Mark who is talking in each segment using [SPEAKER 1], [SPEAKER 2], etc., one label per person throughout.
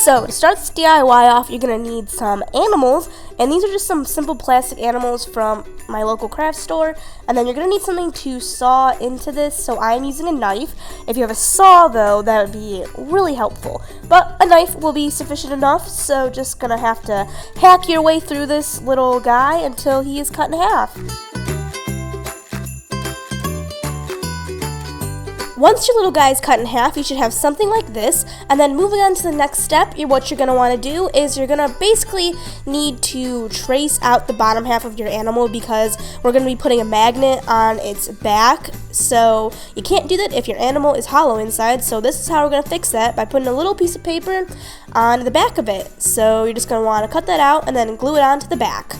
[SPEAKER 1] So to start this DIY off, you're going to need some animals, and these are just some simple plastic animals from my local craft store. And then you're going to need something to saw into this, so I'm using a knife. If you have a saw though, that would be really helpful, but a knife will be sufficient enough. So just going to have to hack your way through this little guy until he is cut in half. Once your little guy is cut in half, you should have something like this. And then moving on to the next step, what you're going to want to do is you're going to basically need to trace out the bottom half of your animal, because we're going to be putting a magnet on its back. So you can't do that if your animal is hollow inside. So this is how we're going to fix that, by putting a little piece of paper on the back of it. So you're just going to want to cut that out and then glue it onto the back.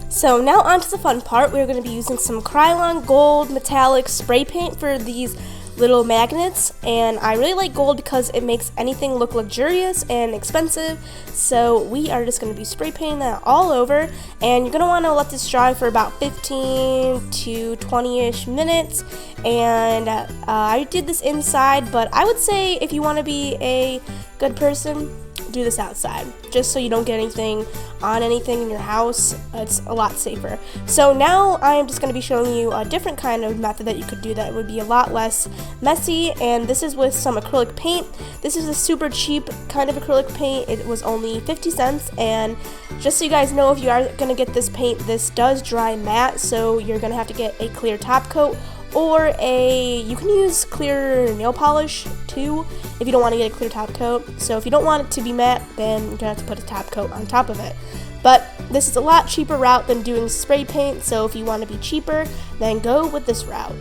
[SPEAKER 1] So now on to the fun part. We're going to be using some Krylon gold metallic spray paint for these little magnets, and I really like gold because it makes anything look luxurious and expensive. So we are just going to be spray painting that all over, and you're going to want to let this dry for about 15 to 20-ish minutes. And I did this inside, but I would say if you want to be a good person, do this outside, just so you don't get anything on anything in your house. It's a lot safer. So now I am just going to be showing you a different kind of method that you could do that would be a lot less messy, and this is with some acrylic paint. This is a super cheap kind of acrylic paint. It was only 50 cents, and just so you guys know, if you are going to get this paint, this does dry matte, so you're going to have to get a clear top coat, or you can use clear nail polish too if you don't want to get a clear top coat. So if you don't want it to be matte, then you're gonna have to put a top coat on top of it. But this is a lot cheaper route than doing spray paint, so if you want to be cheaper, then go with this route.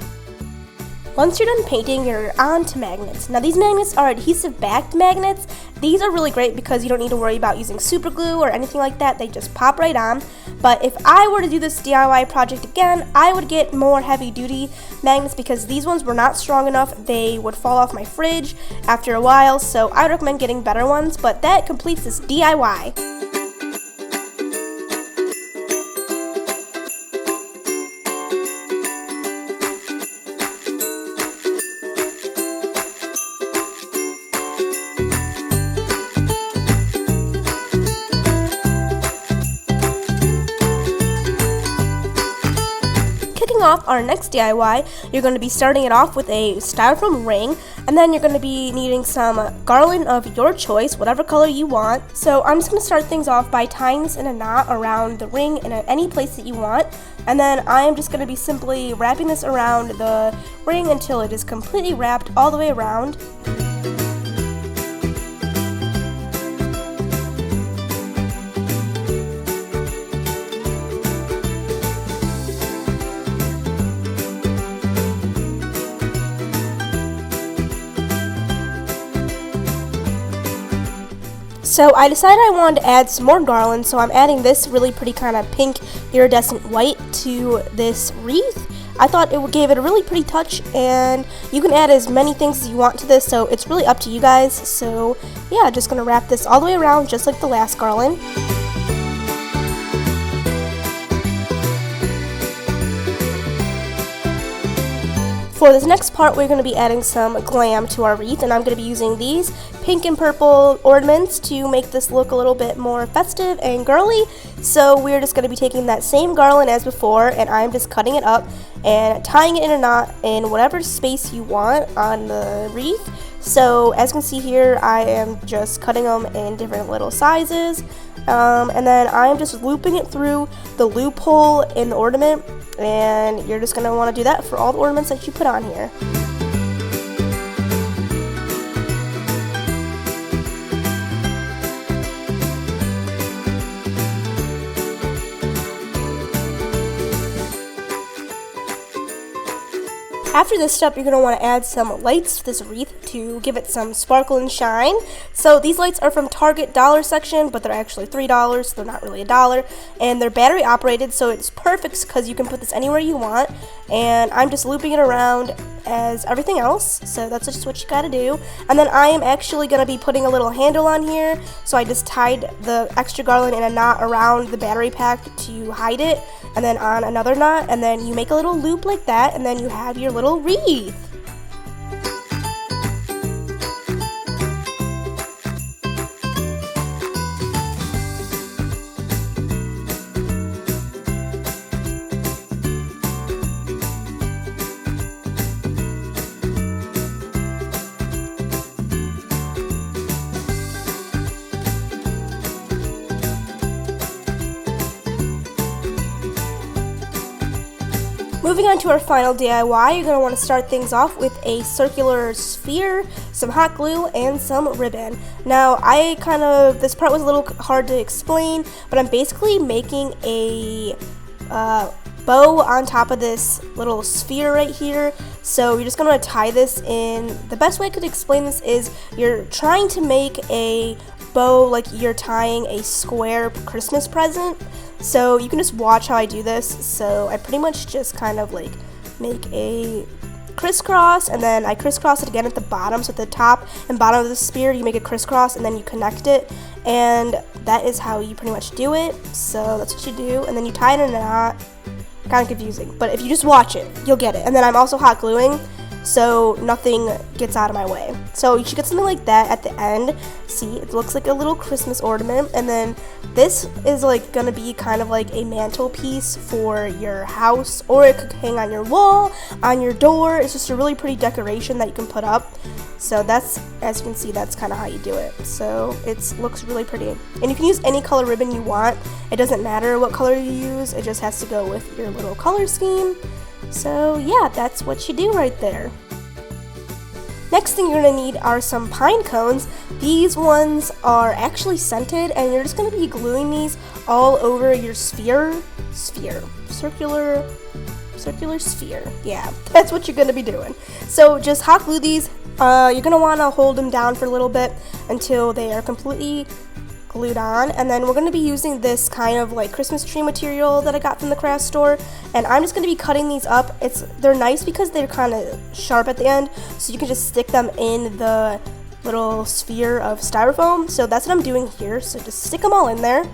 [SPEAKER 1] Once you're done painting, you're on to magnets. Now these magnets are adhesive backed magnets. These are really great because you don't need to worry about using super glue or anything like that. They just pop right on. But if I were to do this DIY project again, I would get more heavy duty magnets, because these ones were not strong enough. They would fall off my fridge after a while, so I would recommend getting better ones. But that completes this DIY. Off our next DIY, you're going to be starting it off with a styrofoam ring, and then you're going to be needing some garland of your choice, whatever color you want. So I'm just going to start things off by tying this in a knot around the ring in any place that you want, and then I am just going to be simply wrapping this around the ring until it is completely wrapped all the way around. So I decided I wanted to add some more garland, so I'm adding this really pretty kind of pink iridescent white to this wreath. I thought it gave it a really pretty touch, and you can add as many things as you want to this, so it's really up to you guys. So yeah, just going to wrap this all the way around just like the last garland. For this next part, we're going to be adding some glam to our wreath, and I'm going to be using these pink and purple ornaments to make this look a little bit more festive and girly. So we're just going to be taking that same garland as before, and I'm just cutting it up and tying it in a knot in whatever space you want on the wreath. So as you can see here, I am just cutting them in different little sizes, and then I am just looping it through the loophole in the ornament, and you're just going to want to do that for all the ornaments that you put on here. After this step, you're going to want to add some lights to this wreath to give it some sparkle and shine. So these lights are from Target dollar section, but they're actually $3, so they're not really $1. And they're battery operated, so it's perfect because you can put this anywhere you want. And I'm just looping it around as everything else, so that's just what you gotta do. And then I am actually gonna be putting a little handle on here, so I just tied the extra garland in a knot around the battery pack to hide it, and then on another knot, and then you make a little loop like that, and then you have your little wreath. Moving on to our final DIY, you're going to want to start things off with a circular sphere, some hot glue, and some ribbon. Now, this part was a little hard to explain, but I'm basically making a bow on top of this little sphere right here. So you're just going to tie this in. The best way I could explain this is you're trying to make a bow like you're tying a square Christmas present. So you can just watch how I do this. So I pretty much just kind of like make a crisscross, and then I crisscross it again at the bottom. So at the top and bottom of the sphere, you make a crisscross and then you connect it, and that is how you pretty much do it. So that's what you do, and then you tie it in a knot. Kind of confusing, but if you just watch it, you'll get it. And then I'm also hot gluing, so nothing gets out of my way. So you should get something like that at the end. See, it looks like a little Christmas ornament, and then this is like gonna be kind of like a mantelpiece for your house, or it could hang on your wall, on your door. It's just a really pretty decoration that you can put up. So that's, as you can see, that's kind of how you do it. So it looks really pretty, and you can use any color ribbon you want. It doesn't matter what color you use, it just has to go with your little color scheme. So yeah, that's what you do right there. Next thing you're going to need are some pine cones. These ones are actually scented, and you're just going to be gluing these all over your circular sphere. Yeah, that's what you're going to be doing. So just hot glue these. You're going to want to hold them down for a little bit until they are completely glued on, and then we're going to be using this kind of like Christmas tree material that I got from the craft store, and I'm just going to be cutting these up. They're nice because they're kind of sharp at the end, so you can just stick them in the little sphere of styrofoam. So that's what I'm doing here, so just stick them all in there.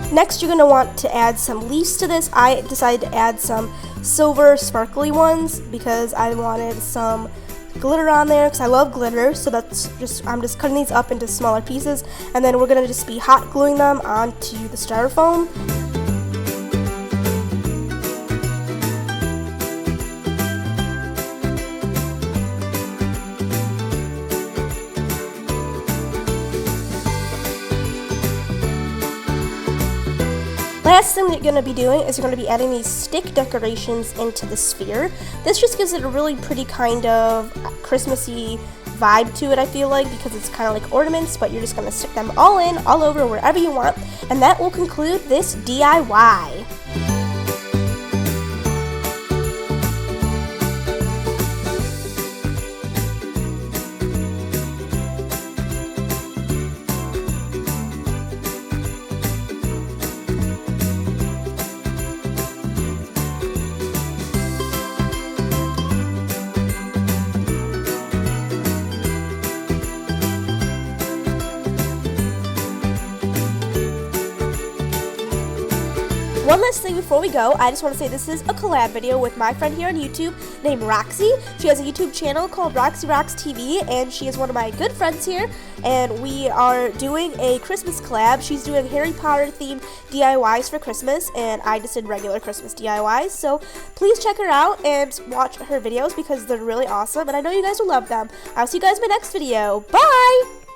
[SPEAKER 1] Next, you're going to want to add some leaves to this. I decided to add some silver sparkly ones because I wanted some glitter on there because I love glitter. So I'm just cutting these up into smaller pieces, and then we're going to just be hot gluing them onto the styrofoam. Last thing that you're going to be doing is you're going to be adding these stick decorations into the sphere. This just gives it a really pretty kind of Christmassy vibe to it, I feel like, because it's kind of like ornaments, but you're just going to stick them all in, all over, wherever you want. And that will conclude this DIY. One last thing before we go, I just want to say this is a collab video with my friend here on YouTube named Roxy. She has a YouTube channel called RoxyRocksTV, and she is one of my good friends here, and we are doing a Christmas collab. She's doing Harry Potter themed DIYs for Christmas, and I just did regular Christmas DIYs, so please check her out and watch her videos because they're really awesome, and I know you guys will love them. I'll see you guys in my next video. Bye!